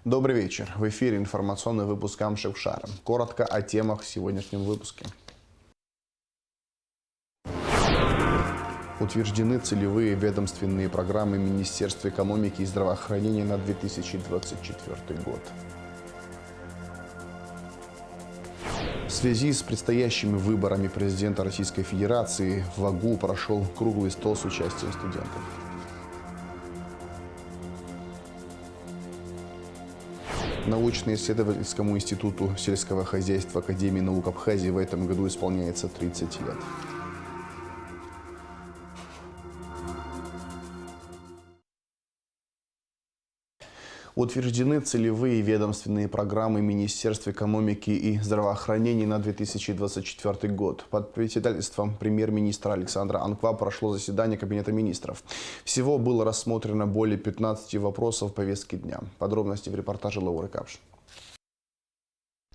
Добрый вечер. В эфире информационный выпуск Амшевшара. Коротко о темах в сегодняшнем выпуске. Утверждены целевые ведомственные программы Министерства экономики и здравоохранения на 2024 год. В связи с предстоящими выборами президента Российской Федерации в ВАГУ прошел круглый стол с участием студентов. Научно-исследовательскому институту сельского хозяйства Академии наук Абхазии в этом году исполняется 30 лет. Утверждены целевые ведомственные программы Министерства экономики и здравоохранения на 2024 год. Под председательством премьер-министра Александра Анква прошло заседание Кабинета министров. Всего было рассмотрено более 15 вопросов повестки дня. Подробности в репортаже Лауры Капш.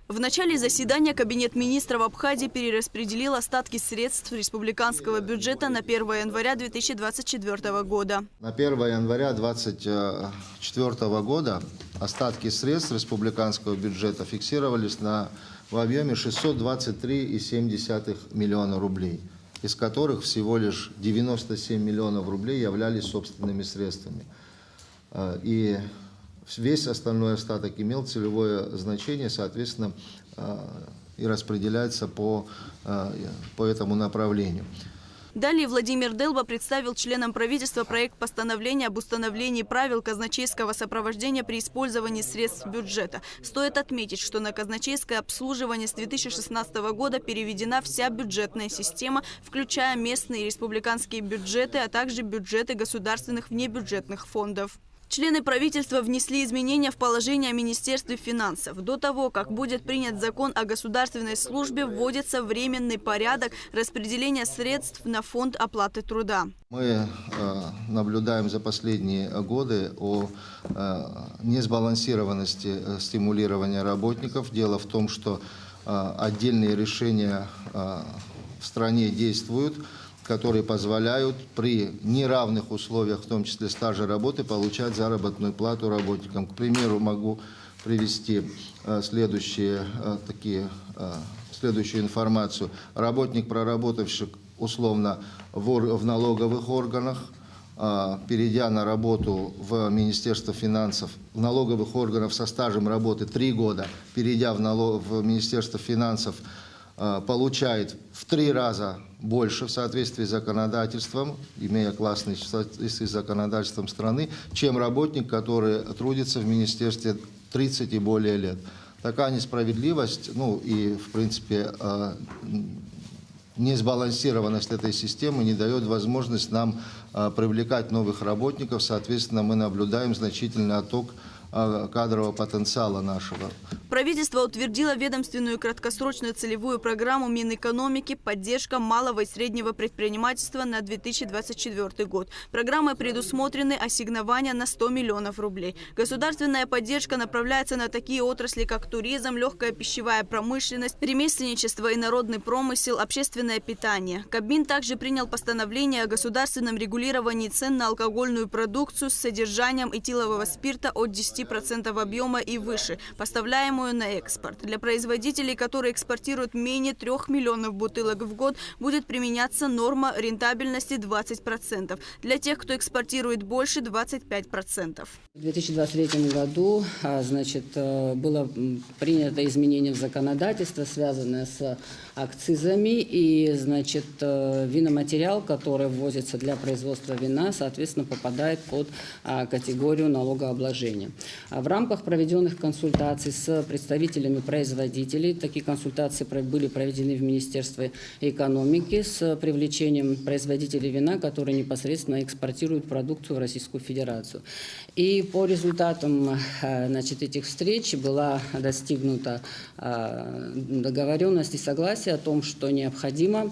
В начале заседания Кабинет министров Абхазии перераспределил остатки средств республиканского бюджета на 1 января 2024 года. На 1 января 2024 года остатки средств республиканского бюджета фиксировались в объеме 623,7 миллиона рублей, из которых всего лишь 97 миллионов рублей являлись собственными средствами. И весь остальной остаток имел целевое значение, соответственно, и распределяется по этому направлению. Далее Владимир Делба представил членам правительства проект постановления об установлении правил казначейского сопровождения при использовании средств бюджета. Стоит отметить, что на казначейское обслуживание с 2016 года переведена вся бюджетная система, включая местные и республиканские бюджеты, а также бюджеты государственных внебюджетных фондов. Члены правительства внесли изменения в положение о Министерстве финансов. До того, как будет принят закон о государственной службе, вводится временный порядок распределения средств на фонд оплаты труда. Мы наблюдаем за последние годы о несбалансированности стимулирования работников. Дело в том, что отдельные решения в стране действуют, которые позволяют при неравных условиях, в том числе стажа работы, получать заработную плату работникам. К примеру, могу привести следующую информацию. Работник, проработавший условно в налоговых органах, перейдя на работу в Министерство финансов, в налоговых органах со стажем работы 3 года, перейдя в Министерство финансов, получает в 3 раза больше в соответствии с законодательством, имея классный в соответствии с законодательством страны, чем работник, который трудится в министерстве 30 и более лет. Такая несправедливость, и в принципе несбалансированность этой системы не дает возможность нам привлекать новых работников. Соответственно, мы наблюдаем значительный отток кадрового потенциала нашего. Правительство утвердило ведомственную краткосрочную целевую программу Минэкономики «Поддержка малого и среднего предпринимательства» на 2024 год. Программой предусмотрены ассигнования на 100 миллионов рублей. Государственная поддержка направляется на такие отрасли, как туризм, легкая пищевая промышленность, ремесленничество и народный промысел, общественное питание. Кабмин также принял постановление о государственном регулировании цен на алкогольную продукцию с содержанием этилового спирта от 10% объема и выше, поставляемую на экспорт. Для производителей, которые экспортируют менее 3 миллионов бутылок в год, будет применяться норма рентабельности 20%. Для тех, кто экспортирует больше, 25%. В 2023 году было принято изменение в законодательство, связанное с акцизами, и виноматериал, который ввозится для производства вина, соответственно, попадает под категорию налогообложения. В рамках проведенных консультаций с представителями производителей, такие консультации были проведены в Министерстве экономики с привлечением производителей вина, которые непосредственно экспортируют продукцию в Российскую Федерацию. И по результатам этих встреч была достигнута договоренность и согласие о том, что необходимо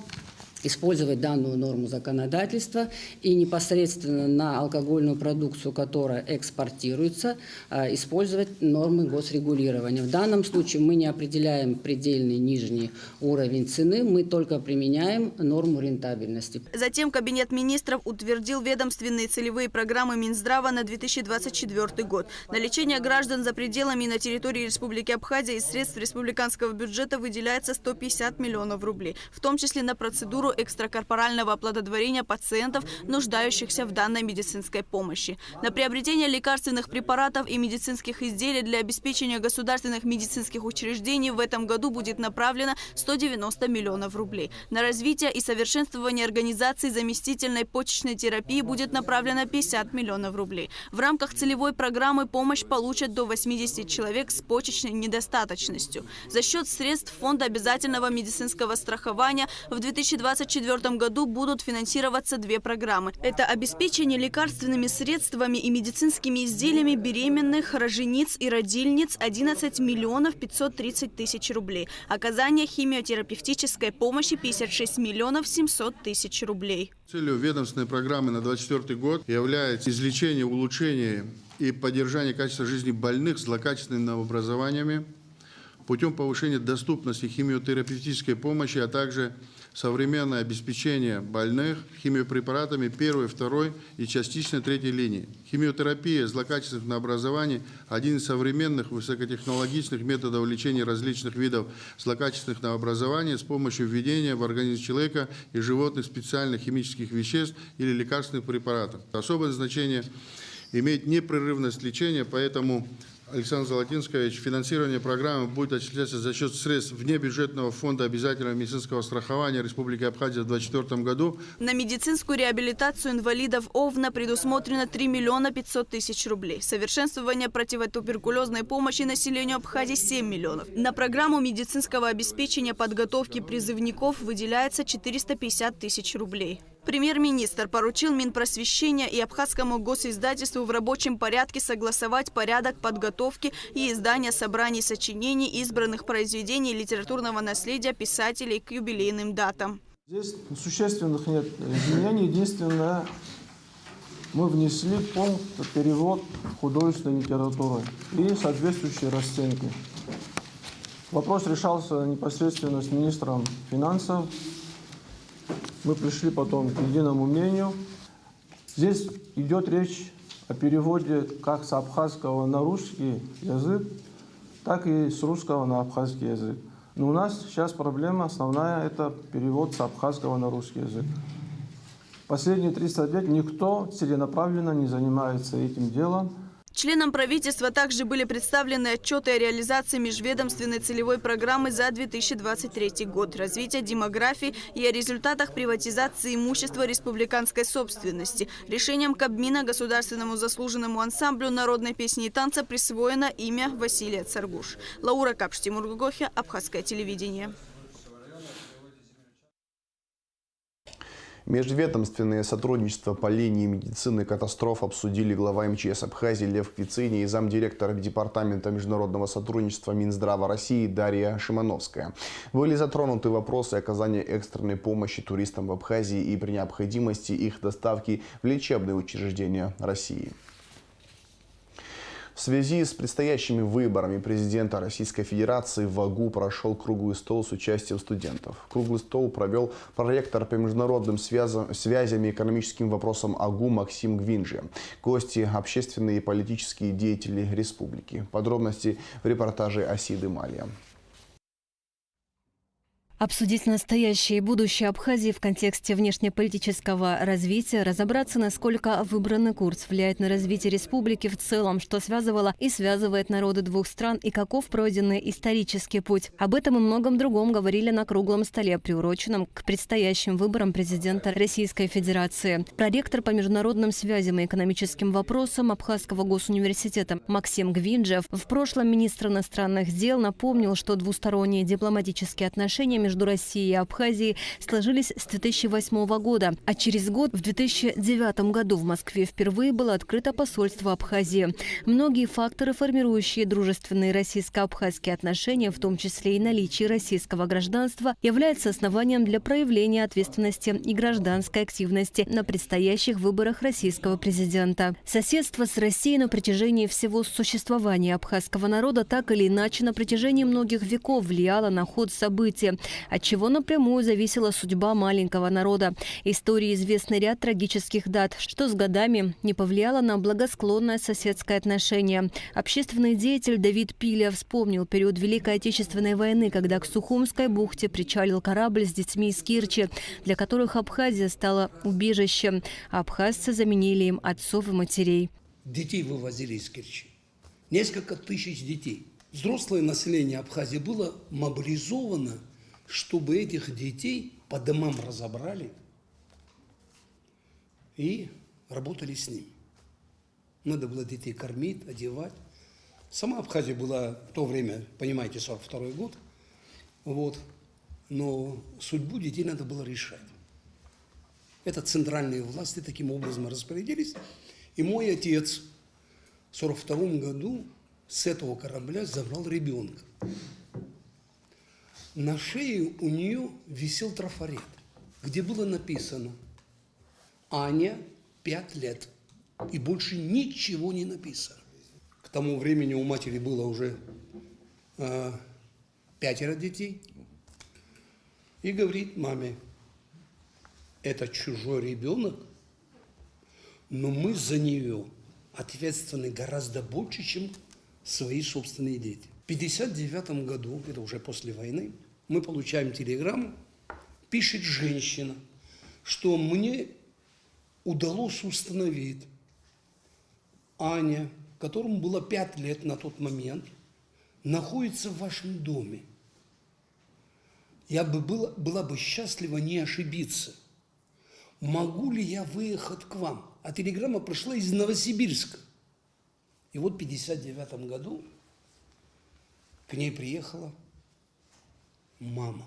использовать данную норму законодательства и непосредственно на алкогольную продукцию, которая экспортируется, использовать нормы госрегулирования. В данном случае мы не определяем предельный нижний уровень цены, мы только применяем норму рентабельности. Затем Кабинет министров утвердил ведомственные целевые программы Минздрава на 2024 год. На лечение граждан за пределами и на территории Республики Абхазия из средств республиканского бюджета выделяется 150 миллионов рублей, в том числе на процедуру экстракорпорального оплодотворения пациентов, нуждающихся в данной медицинской помощи. На приобретение лекарственных препаратов и медицинских изделий для обеспечения государственных медицинских учреждений в этом году будет направлено 190 миллионов рублей. На развитие и совершенствование организации заместительной почечной терапии будет направлено 50 миллионов рублей. В рамках целевой программы помощь получат до 80 человек с почечной недостаточностью. За счет средств Фонда обязательного медицинского страхования в 2024 году будут финансироваться две программы. Это обеспечение лекарственными средствами и медицинскими изделиями беременных, рожениц и родильниц 11 миллионов 530 тысяч рублей. Оказание химиотерапевтической помощи 56 миллионов 700 тысяч рублей. Целью ведомственной программы на 2024 год является излечение, улучшение и поддержание качества жизни больных с злокачественными новообразованиями путем повышения доступности химиотерапевтической помощи, а также современное обеспечение больных химиопрепаратами первой, второй и частично третьей линии. Химиотерапия злокачественных новообразований – один из современных высокотехнологичных методов лечения различных видов злокачественных новообразований с помощью введения в организм человека и животных специальных химических веществ или лекарственных препаратов. Особое значение имеет непрерывность лечения, поэтому Александр Золотинскович, финансирование программы будет осуществляться за счет средств внебюджетного фонда обязательного медицинского страхования Республики Абхазия в 2024 году. На медицинскую реабилитацию инвалидов ОВНА предусмотрено 3 миллиона 500 тысяч рублей. Совершенствование противотуберкулезной помощи населению Абхазии 7 миллионов. На программу медицинского обеспечения подготовки призывников выделяется 450 тысяч рублей. Премьер-министр поручил Минпросвещения и Абхазскому госиздательству в рабочем порядке согласовать порядок подготовки и издания собраний сочинений избранных произведений литературного наследия писателей к юбилейным датам. Здесь существенных нет изменений. Единственное, мы внесли пункт перевод художественной литературы и соответствующие расценки. Вопрос решался непосредственно с министром финансов. Мы пришли потом к единому мнению. Здесь идет речь о переводе как с абхазского на русский язык, так и с русского на абхазский язык. Но у нас сейчас проблема основная – это перевод с абхазского на русский язык. Последние 300 лет никто целенаправленно не занимается этим делом. Членам правительства также были представлены отчеты о реализации межведомственной целевой программы за 2023 год, развития демографии и о результатах приватизации имущества республиканской собственности. Решением Кабмина государственному заслуженному ансамблю народной песни и танца присвоено имя Василия Царгуш. Лаура Капш, Тимур Гугохи, Абхазское телевидение. Межведомственное сотрудничество по линии медицины катастроф обсудили глава МЧС Абхазии Лев Квицини и замдиректора Департамента международного сотрудничества Минздрава России Дарья Шимановская. Были затронуты вопросы оказания экстренной помощи туристам в Абхазии и при необходимости их доставки в лечебные учреждения России. В связи с предстоящими выборами президента Российской Федерации в АГУ прошел круглый стол с участием студентов. Круглый стол провел проректор по международным связям и экономическим вопросам АГУ Максим Гвинджи. Гости – общественные и политические деятели республики. Подробности в репортаже Асиды Малия. Обсудить настоящее и будущее Абхазии в контексте внешнеполитического развития, разобраться, насколько выбранный курс влияет на развитие республики в целом, что связывало и связывает народы двух стран и каков пройденный исторический путь. Об этом и многом другом говорили на круглом столе, приуроченном к предстоящим выборам президента Российской Федерации. Проректор по международным связям и экономическим вопросам Абхазского госуниверситета Максим Гвинджи в прошлом министр иностранных дел напомнил, что двусторонние дипломатические отношения между между Россией и Абхазией сложились с 2008 года, а через год, в 2009 году, в Москве впервые было открыто посольство Абхазии. Многие факторы, формирующие дружественные российско-абхазские отношения, в том числе и наличие российского гражданства, являются основанием для проявления ответственности и гражданской активности на предстоящих выборах российского президента. Соседство с Россией на протяжении всего существования абхазского народа так или иначе на протяжении многих веков влияло на ход событий, от чего напрямую зависела судьба маленького народа. Истории известны ряд трагических дат, что с годами не повлияло на благосклонное соседское отношение. Общественный деятель Давид Пилия вспомнил период Великой Отечественной войны, когда к Сухумской бухте причалил корабль с детьми из Керчи, для которых Абхазия стала убежищем. Абхазцы заменили им отцов и матерей. Детей вывозили из Керчи. Несколько тысяч детей. Взрослое население Абхазии было мобилизовано, чтобы этих детей по домам разобрали и работали с ними. Надо было детей кормить, одевать. Сама Абхазия была в то время, понимаете, 42-й год. Вот. Но судьбу детей надо было решать. Это центральные власти таким образом распорядились. И мой отец в 1942 году с этого корабля забрал ребенка. На шее у нее висел трафарет, где было написано «Аня, 5 лет». И больше ничего не написано. К тому времени у матери было уже 5 детей. И говорит маме: это чужой ребенок, но мы за нее ответственны гораздо больше, чем свои собственные дети. В 1959 году, это уже после войны, мы получаем телеграмму, пишет женщина, что мне удалось установить, Аня, которому было 5 лет на тот момент, находится в вашем доме. Я бы была бы счастлива не ошибиться. Могу ли я выехать к вам? А телеграмма пришла из Новосибирска. И вот в 1959 году к ней приехала мама.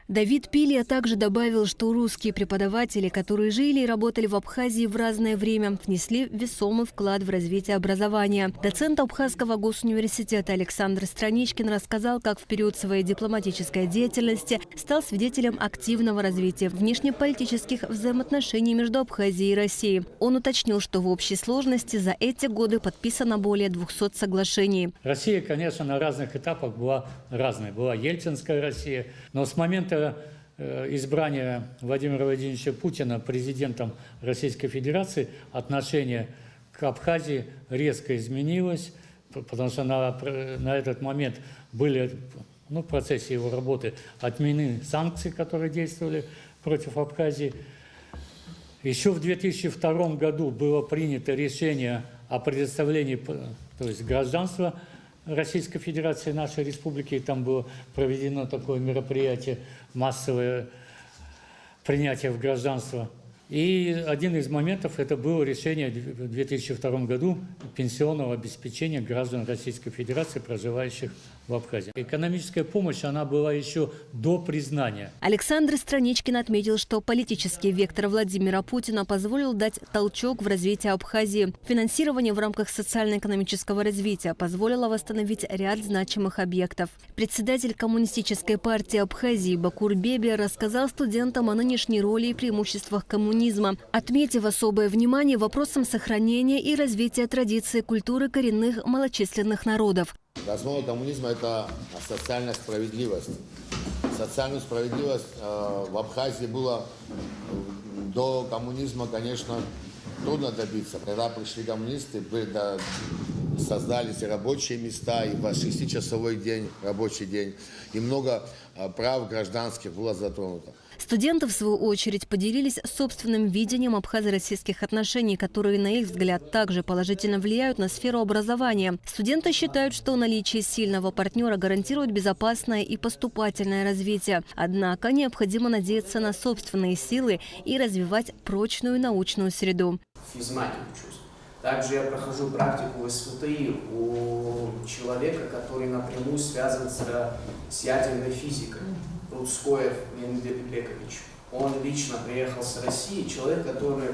Давид Пилия также добавил, что русские преподаватели, которые жили и работали в Абхазии в разное время, внесли весомый вклад в развитие образования. Доцент Абхазского госуниверситета Александр Страничкин рассказал, как в период своей дипломатической деятельности стал свидетелем активного развития внешнеполитических взаимоотношений между Абхазией и Россией. Он уточнил, что в общей сложности за эти годы подписано более 200 соглашений. Россия, конечно, на разных этапах была разной. Была ельцинская Россия, но с момента избрания Владимира Владимировича Путина президентом Российской Федерации отношение к Абхазии резко изменилось, потому что на этот момент были, в процессе его работы отменены санкции, которые действовали против Абхазии. Еще в 2002 году было принято решение о предоставлении, то есть гражданства Российской Федерации, нашей республики, и там было проведено такое мероприятие, массовое принятие в гражданство. И один из моментов это было решение в 2002 году пенсионного обеспечения граждан Российской Федерации, проживающих в Абхазии. Экономическая помощь, она была еще до признания. Александр Страничкин отметил, что политический вектор Владимира Путина позволил дать толчок в развитии Абхазии. Финансирование в рамках социально-экономического развития позволило восстановить ряд значимых объектов. Председатель Коммунистической партии Абхазии Бакур Бебе рассказал студентам о нынешней роли и преимуществах коммунизма, отметив особое внимание вопросам сохранения и развития традиций культуры коренных малочисленных народов. Основа коммунизма – это социальная справедливость. Социальную справедливость в Абхазии было до коммунизма, конечно, трудно добиться. Когда пришли коммунисты, создались и рабочие места, и в 6-часовой день, рабочий день, и много прав гражданских было затронуто. Студенты, в свою очередь, поделились собственным видением абхазо-российских отношений, которые, на их взгляд, также положительно влияют на сферу образования. Студенты считают, что наличие сильного партнера гарантирует безопасное и поступательное развитие. Однако необходимо надеяться на собственные силы и развивать прочную научную среду. Физмате учусь. Также я прохожу практику СФТИ у человека, который напрямую связан с ядерной физикой. Рудскоев Леонид Бекович. Он лично приехал с России, человек, который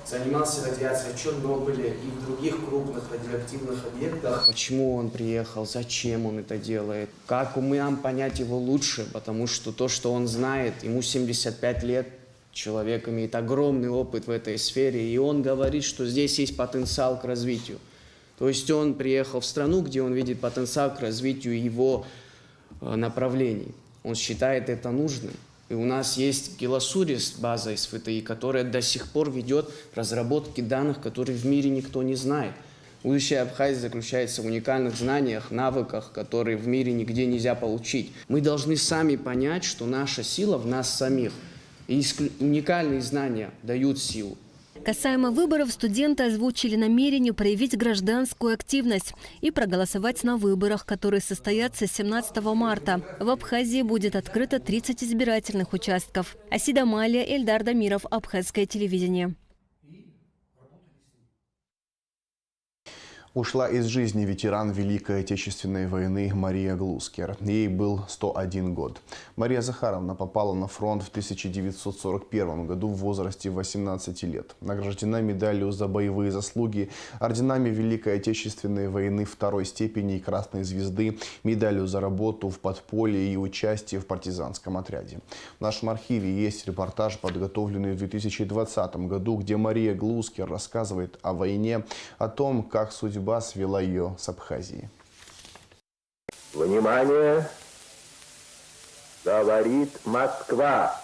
занимался радиацией в Чернобыле и в других крупных радиоактивных объектах. Почему он приехал, зачем он это делает, как нам понять его лучше, потому что то, что он знает, ему 75 лет, человек имеет огромный опыт в этой сфере, и он говорит, что здесь есть потенциал к развитию. То есть он приехал в страну, где он видит потенциал к развитию его направлений. Он считает это нужным. И у нас есть Геласурис, база СВТИ, которая до сих пор ведет разработки данных, которые в мире никто не знает. Будущее Абхазии заключается в уникальных знаниях, навыках, которые в мире нигде нельзя получить. Мы должны сами понять, что наша сила в нас самих. И уникальные знания дают силу. Касаемо выборов, студенты озвучили намерение проявить гражданскую активность и проголосовать на выборах, которые состоятся 17 марта. В Абхазии будет открыто 30 избирательных участков. Асида Малия, Эльдар Дамиров, Абхазское телевидение. Ушла из жизни ветеран Великой Отечественной войны Мария Глускер. Ей был 101 год. Мария Захаровна попала на фронт в 1941 году в возрасте 18 лет. Награждена медалью за боевые заслуги, орденами Великой Отечественной войны 2-й степени и Красной Звезды, медалью за работу в подполье и участие в партизанском отряде. В нашем архиве есть репортаж, подготовленный в 2020 году, где Мария Глускер рассказывает о войне, о том, как судьба свела ее с Абхазией. Внимание! Говорит Москва.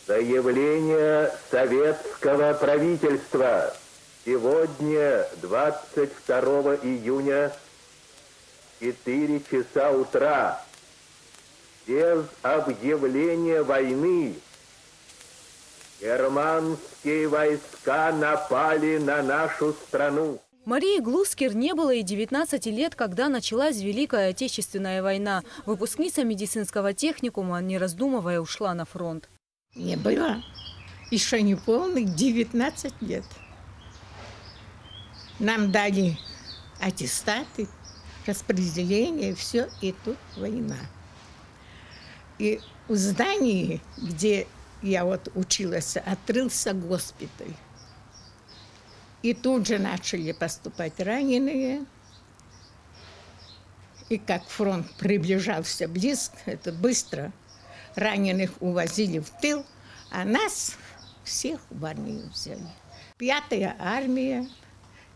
Заявление советского правительства. Сегодня, 22 июня, 4 часа утра, без объявления войны, германские войска напали на нашу страну. Марии Глускер не было и 19 лет, когда началась Великая Отечественная война. Выпускница медицинского техникума, не раздумывая, ушла на фронт. Мне было еще не полных 19 лет. Нам дали аттестаты, распределение, все, и тут война. И в здании, где я вот училась, открылся госпиталь. И тут же начали поступать раненые. И как фронт приближался близко, это быстро. Раненых увозили в тыл, а нас всех в армию взяли. 5-я армия,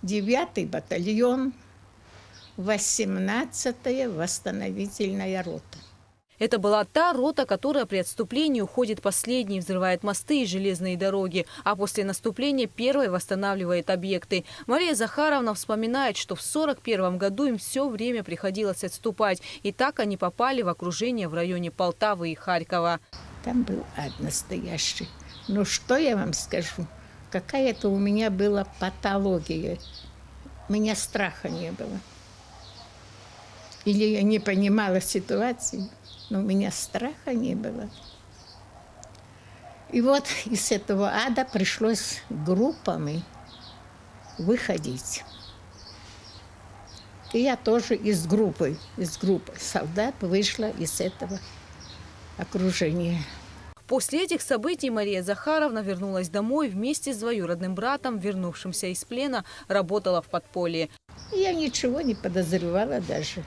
9-й батальон, 18-я восстановительная рота. Это была та рота, которая при отступлении уходит последней, взрывает мосты и железные дороги, а после наступления первой восстанавливает объекты. Мария Захаровна вспоминает, что в 1941 году им все время приходилось отступать, и так они попали в окружение в районе Полтавы и Харькова. Там был ад настоящий. Ну что я вам скажу? Какая-то у меня была патология. У меня страха не было. Или я не понимала ситуации. Но у меня страха не было. И вот из этого ада пришлось группами выходить. И я тоже из группы солдат вышла из этого окружения. После этих событий Мария Захаровна вернулась домой вместе с двоюродным братом, вернувшимся из плена, работала в подполье. Я ничего не подозревала даже,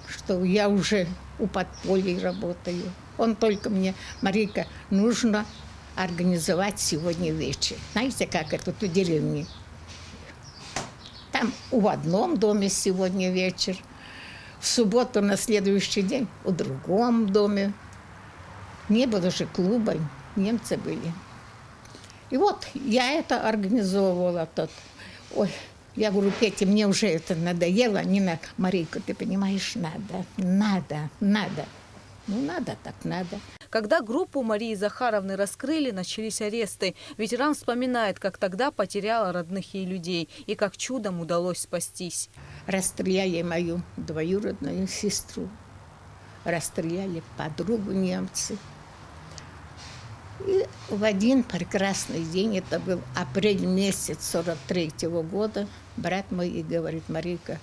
что я уже у подполья работаю. Он только мне: Марийка, нужно организовать сегодня вечер. Знаете, как это у деревни? Там в одном доме сегодня вечер, в субботу на следующий день в другом доме. Не было же клуба, немцы были. И вот я это организовывала. Ой, я говорю: Петя, мне уже это надоело. Не надо. Марийка, ты понимаешь, надо. Ну, надо так надо. Когда группу Марии Захаровны раскрыли, начались аресты. Ветеран вспоминает, как тогда потеряла родных ей людей и как чудом удалось спастись. Расстреляли мою двоюродную сестру. Расстреляли подругу немцы. И в один прекрасный день, это был апрель месяц 1943 года, брат мой и говорит: Марийка,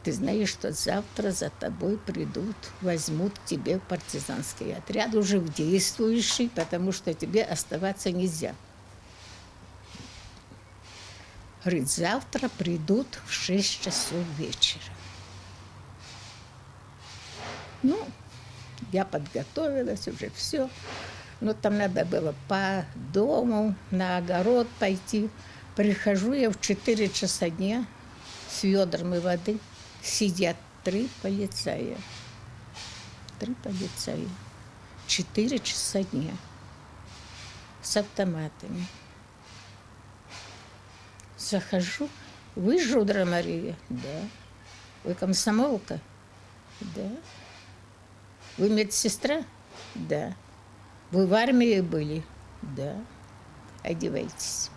Ты знаешь, что завтра за тобой придут, возьмут к тебе партизанский отряд, уже в действующий, потому что тебе оставаться нельзя. Говорит, завтра придут в 6 часов вечера. Ну, я подготовилась, уже все. Но там надо было по дому, на огород пойти. Прихожу я в 4 часа дня с ведрами воды. Сидят 3 полицая. 3 полицая. 4 часа дня. С автоматами. Захожу. Вы Жудра Мария? Да. Вы комсомолка? Да. Вы медсестра? Да. Вы в армии были? Да. Одевайтесь.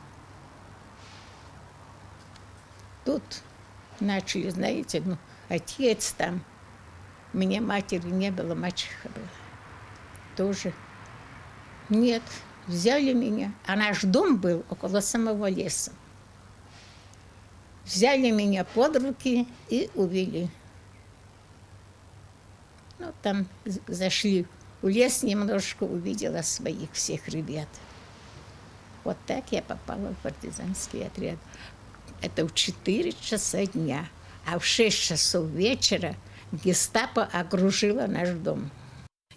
Тут начали, знаете, ну, отец там. У меня матери не было, мачеха была. Тоже. Нет, взяли меня. А наш дом был около самого леса. Взяли меня под руки и увели. Ну, там зашли в лес, немножко увидела своих всех ребят. Вот так я попала в партизанский отряд. Это в 4 часа дня. А в 6 часов вечера гестапо окружило наш дом.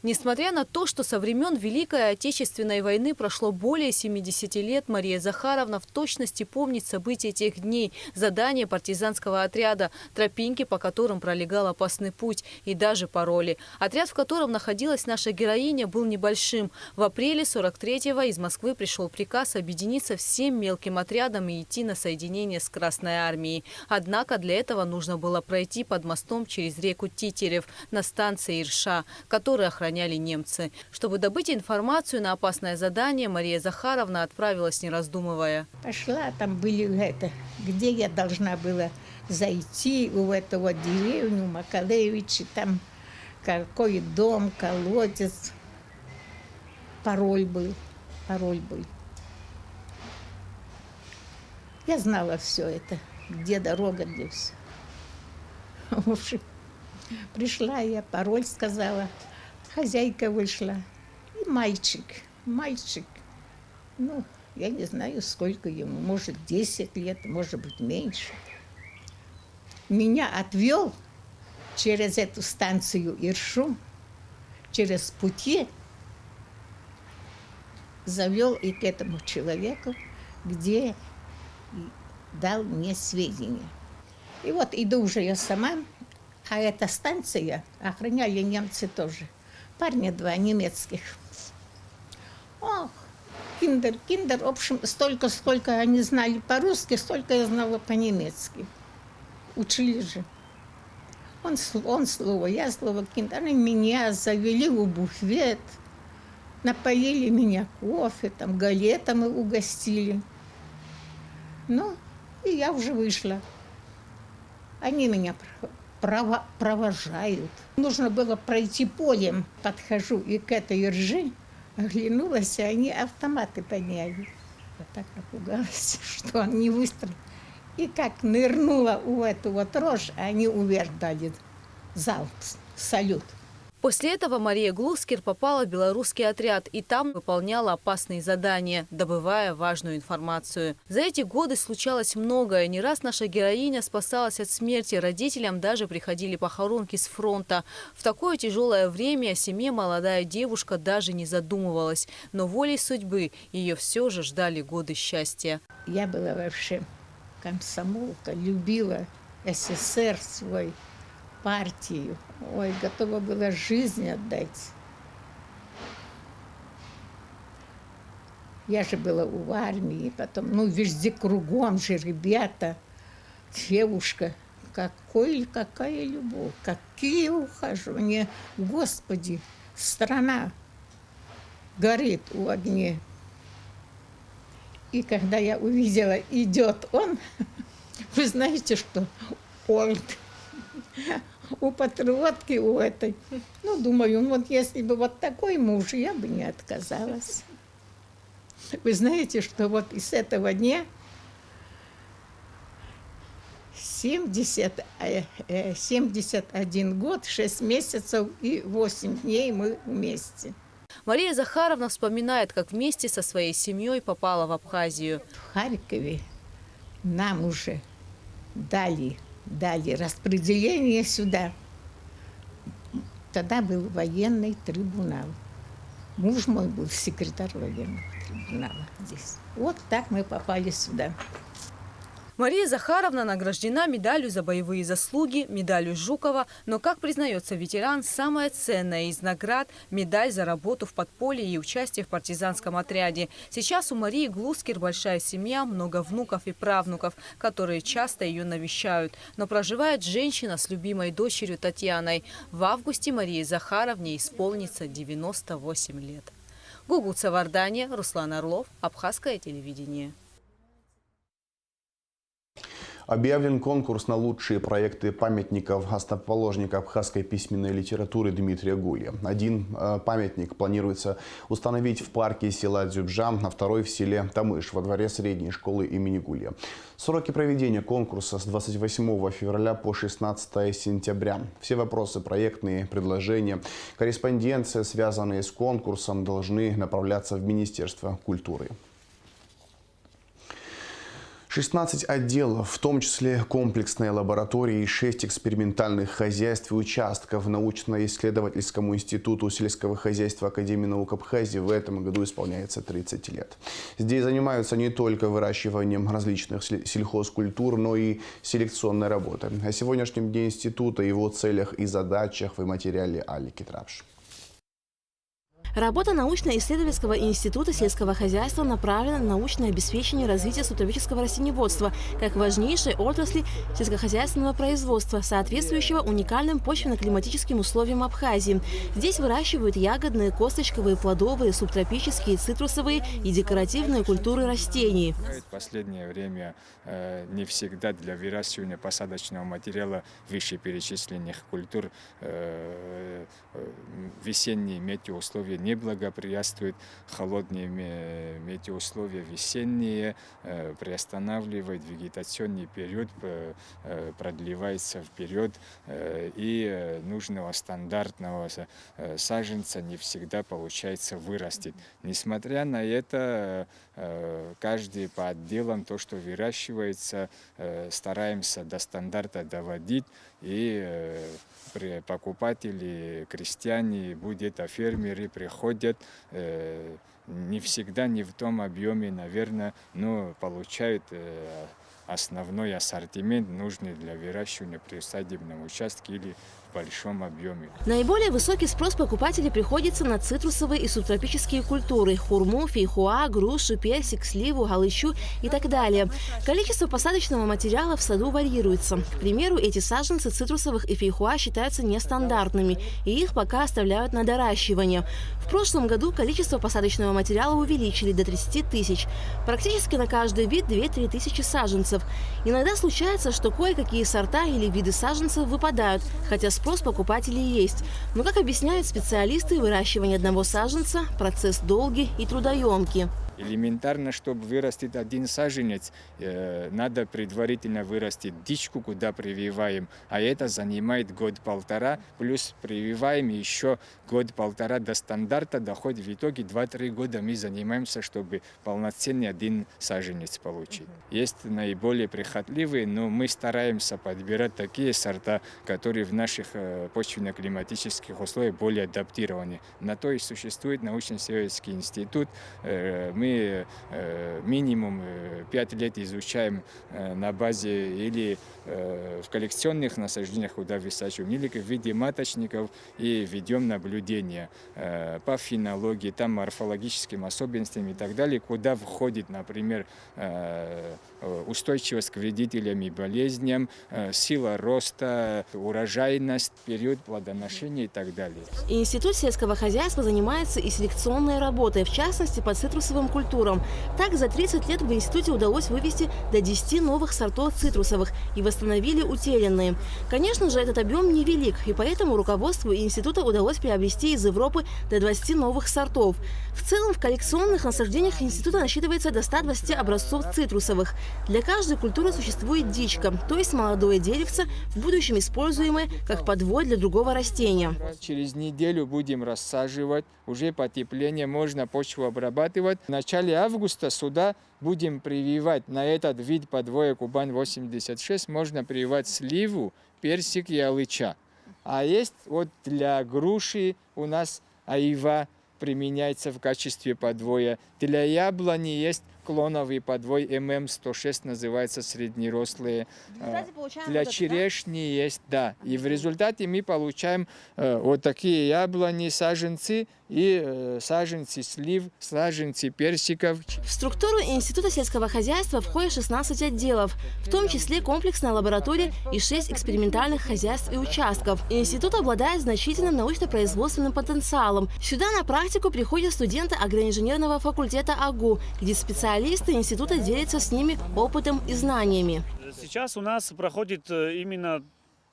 Несмотря на то, что со времен Великой Отечественной войны прошло более 70 лет, Мария Захаровна в точности помнит события тех дней, задания партизанского отряда, тропинки, по которым пролегал опасный путь, и даже пароли. Отряд, в котором находилась наша героиня, был небольшим. В апреле 43-го из Москвы пришел приказ объединиться всем мелким отрядам и идти на соединение с Красной армией. Однако для этого нужно было пройти под мостом через реку Титерев на станции Ирша, которую охраняли немцы. Чтобы добыть информацию на опасное задание, Мария Захаровна отправилась, не раздумывая. Пошла, там были где я должна была зайти, у этого деревню Макалевичи, там какой дом, колодец. Пароль был. Я знала все это, где дорога, где все. В общем, пришла я, пароль сказала. Хозяйка вышла. И мальчик. Ну, я не знаю, сколько ему. Может, 10 лет, может быть, меньше. Меня отвел через эту станцию Иршу, через пути, завел и к этому человеку, где дал мне сведения. И вот иду уже я сама, а эта станция охраняли немцы тоже. Парня 2 немецких. Ох, киндер. В общем, столько, сколько они знали по-русски, столько я знала по-немецки. Учили же. Он слово, я слово киндер. Они меня завели в буфет, напоили меня кофе, там, галетами угостили. Ну, и я уже вышла. Они меня провожают. Нужно было пройти полем. Подхожу и к этой ржи, оглянулась, и они автоматы подняли. Я так напугалась, что он не выстрелил. И как нырнула у эту вот рожь, они вверх дали залп, салют. После этого Мария Глускер попала в белорусский отряд и там выполняла опасные задания, добывая важную информацию. За эти годы случалось многое. Не раз наша героиня спасалась от смерти. Родителям даже приходили похоронки с фронта. В такое тяжелое время о семье молодая девушка даже не задумывалась. Но волей судьбы ее все же ждали годы счастья. Я была вообще комсомолка, любила СССР свой, партию. Ой, готова была жизнь отдать. Я же была в армии, потом, ну, везде кругом же ребята, девушка. Какая любовь, какие ухаживания. Господи, страна горит в огне. И когда я увидела, идет он, вы знаете что? Олд. У патриотки, у этой. Ну, думаю, вот если бы вот такой муж, я бы не отказалась. Вы знаете, что вот из этого дня 71 год, 6 месяцев и 8 дней мы вместе. Мария Захаровна вспоминает, как вместе со своей семьей попала в Абхазию. В Харькове нам уже дали распределение сюда. Тогда был военный трибунал. Муж мой был секретарь военного трибунала здесь. Вот так мы попали сюда. Мария Захаровна награждена медалью за боевые заслуги, медалью Жукова, но, как признается ветеран, самая ценная из наград – медаль за работу в подполье и участие в партизанском отряде. Сейчас у Марии Глускер большая семья, много внуков и правнуков, которые часто ее навещают. Но проживает женщина с любимой дочерью Татьяной. В августе Марии Захаровне исполнится 98 лет. Гугут Савардания, Руслан Орлов, Абхазское телевидение. Объявлен конкурс на лучшие проекты памятников основоположника абхазской письменной литературы Дмитрия Гули. Один памятник планируется установить в парке села Дзюбжа, а второй в селе Тамыш, во дворе средней школы имени Гулия. Сроки проведения конкурса с 28 февраля по 16 сентября. Все вопросы, проектные предложения, корреспонденция, связанные с конкурсом, должны направляться в Министерство культуры. 16 отделов, в том числе комплексные лаборатории, 6 экспериментальных хозяйств и участков научно-исследовательскому институту сельского хозяйства Академии наук Абхазии в этом году исполняется 30 лет. Здесь занимаются не только выращиванием различных сельхозкультур, но и селекционной работой. О сегодняшнем дне института, его целях и задачах в материале Али Китрапш. Работа научно-исследовательского института сельского хозяйства направлена на научное обеспечение развития субтропического растениеводства как важнейшей отрасли сельскохозяйственного производства, соответствующего уникальным почвенно-климатическим условиям Абхазии. Здесь выращивают ягодные, косточковые, плодовые, субтропические, цитрусовые и декоративные культуры растений. В последнее время не всегда для выращивания посадочного материала вышеперечисленных культур весенние метеоусловия не благоприятствуют. Холодные метеоусловия весенние приостанавливают вегетационный период, продлевается вперед, и нужного стандартного саженца не всегда получается вырастить. Несмотря на это, каждый по отделам то, что выращивается, стараемся до стандарта доводить, и покупатели, крестьяне, будь это фермеры, приходят не всегда, не в том объеме, наверное, но получают основной ассортимент, нужный для выращивания при усадебном участке или в большом объеме. Наиболее высокий спрос покупателей приходится на цитрусовые и субтропические культуры – хурму, фейхоа, грушу, персик, сливу, галычу и так далее. Количество посадочного материала в саду варьируется. К примеру, эти саженцы цитрусовых и фейхоа считаются нестандартными, и их пока оставляют на доращивание. В прошлом году количество посадочного материала увеличили до 30 тысяч. Практически на каждый вид 2-3 тысячи саженцев. Иногда случается, что кое-какие сорта или виды саженцев выпадают, хотя спрос покупателей есть. Но, как объясняют специалисты, выращивание одного саженца – процесс долгий и трудоемкий. Элементарно, чтобы вырастить один саженец, надо предварительно вырастить дичку, куда прививаем, а это занимает год-полтора, плюс прививаем еще год-полтора до стандарта, доходит в итоге 2-3 года мы занимаемся, чтобы полноценный один саженец получить. Есть наиболее прихотливые, но мы стараемся подбирать такие сорта, которые в наших почвенно-климатических условиях более адаптированы. На то и существует научно-исследовательский институт. Мы минимум 5 лет изучаем на базе или в коллекционных насаждениях, куда высаживаем, или в виде маточников, и ведем наблюдения по фенологии, там морфологическим особенностям и так далее, куда входит, например, устойчивость к вредителям и болезням, сила роста, урожайность, период плодоношения и так далее. Институт сельского хозяйства занимается и селекционной работой, в частности, по цитрусовым культурам. культурам. Так, за 30 лет в институте удалось вывести до 10 новых сортов цитрусовых и восстановили утерянные. Конечно же, этот объем невелик, и поэтому руководству института удалось приобрести из Европы до 20 новых сортов. В целом, в коллекционных насаждениях института насчитывается до 120 образцов цитрусовых. Для каждой культуры существует дичка, то есть молодое деревце, в будущем используемое как подвой для другого растения. Через неделю будем рассаживать, уже потепление, можно почву обрабатывать. В начале августа сюда будем прививать на этот вид подвоя Кубань-86, можно прививать сливу, персик и алыча. А есть вот для груши у нас айва применяется в качестве подвоя. Для яблони есть клоновый подвой ММ106, называется среднерослые. Для черешни есть, да. И в результате мы получаем вот такие яблони, саженцы и саженцы слив, саженцы персиков. В структуру Института сельского хозяйства входит 16 отделов, в том числе комплексная лаборатория и 6 экспериментальных хозяйств и участков. Институт обладает значительным научно-производственным потенциалом. Сюда на практику приходят студенты агроинженерного факультета АГУ, где специалисты института делятся с ними опытом и знаниями. Сейчас у нас проходит именно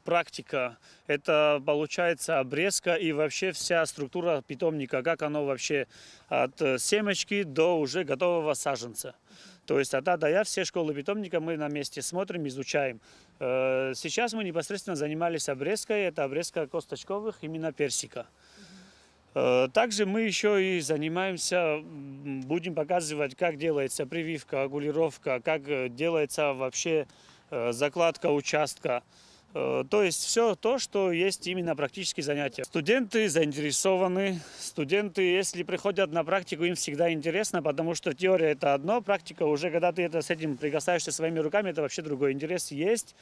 практика. Это получается обрезка и вообще вся структура питомника, как оно вообще от семечки до уже готового саженца. То есть от А до Я все школы питомника мы на месте смотрим, изучаем. Сейчас мы непосредственно занимались обрезкой, это обрезка косточковых именно персика. Также мы еще и занимаемся, будем показывать, как делается прививка, огулировка, как делается вообще закладка участка. То есть все то, что есть именно практические занятия. Студенты заинтересованы. Студенты, если приходят на практику, им всегда интересно, потому что теория – это одно, практика уже, когда ты с этим прикасаешься своими руками, это вообще другой интерес есть.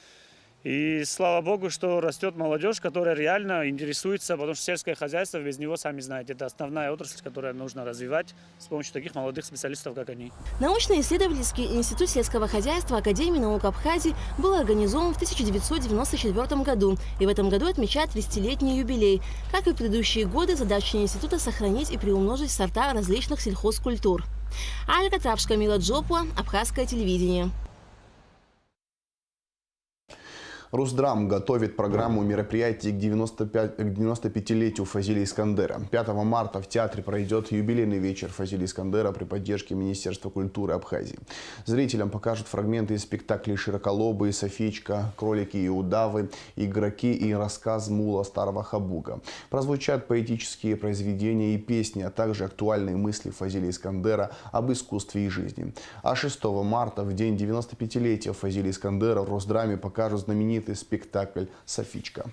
И слава богу, что растет молодежь, которая реально интересуется, потому что сельское хозяйство, без него, сами знаете, это основная отрасль, которую нужно развивать с помощью таких молодых специалистов, как они. Научно-исследовательский институт сельского хозяйства Академии наук Абхазии был организован в 1994 году и в этом году отмечает 30-летний юбилей. Как и в предыдущие годы, задача института – сохранить и приумножить сорта различных сельхозкультур. Алька Трапшка, Мила Джопуа, Абхазское телевидение. Русдрам готовит программу мероприятий к 95-летию Фазиля Искандера. 5 марта в театре пройдет юбилейный вечер Фазиля Искандера при поддержке Министерства культуры Абхазии. Зрителям покажут фрагменты из спектаклей «Широколобые», «Софичка», «Кролики и удавы», «Игроки» и рассказ Мула Старого Хабуга. Прозвучат поэтические произведения и песни, а также актуальные мысли Фазиля Искандера об искусстве и жизни. А 6 марта, в день 95-летия Фазиля Искандера, в Русдраме покажут знаменитый спектакль «Софичка».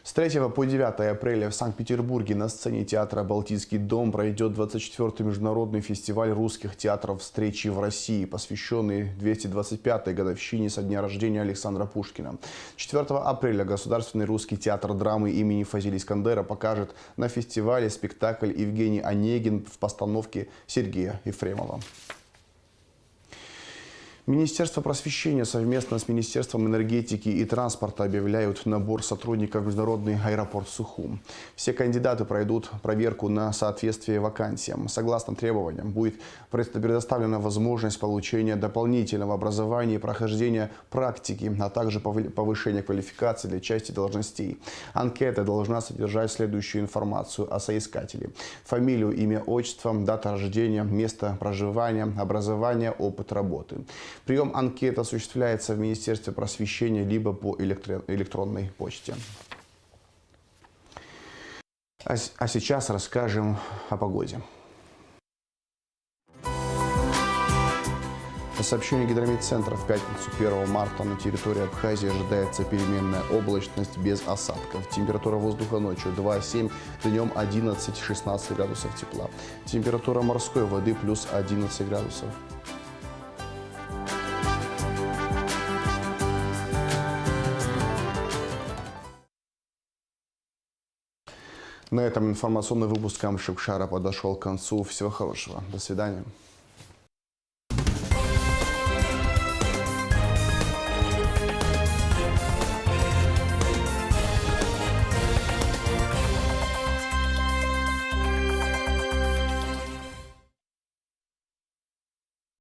С 3 по 9 апреля в Санкт-Петербурге на сцене театра «Балтийский дом» пройдет 24-й международный фестиваль русских театров «Встречи в России», посвященный 225-й годовщине со дня рождения Александра Пушкина. 4 апреля Государственный русский театр драмы имени Фазиля Искандера покажет на фестивале спектакль «Евгений Онегин» в постановке Сергея Ефремова. Министерство просвещения совместно с Министерством энергетики и транспорта объявляют набор сотрудников в международный аэропорт Сухум. Все кандидаты пройдут проверку на соответствие вакансиям. Согласно требованиям, будет предоставлена возможность получения дополнительного образования и прохождения практики, а также повышения квалификации для части должностей. Анкета должна содержать следующую информацию о соискателе: фамилию, имя, отчество, дата рождения, место проживания, образование, опыт работы. Прием анкет осуществляется в Министерстве просвещения либо по электронной почте. А сейчас расскажем о погоде. По сообщению Гидрометцентра, в пятницу 1 марта на территории Абхазии ожидается переменная облачность без осадков. Температура воздуха ночью 2,7, днем 11-16 градусов тепла. Температура морской воды плюс 11 градусов. На этом информационный выпуск Камшикшара подошел к концу. Всего хорошего. До свидания.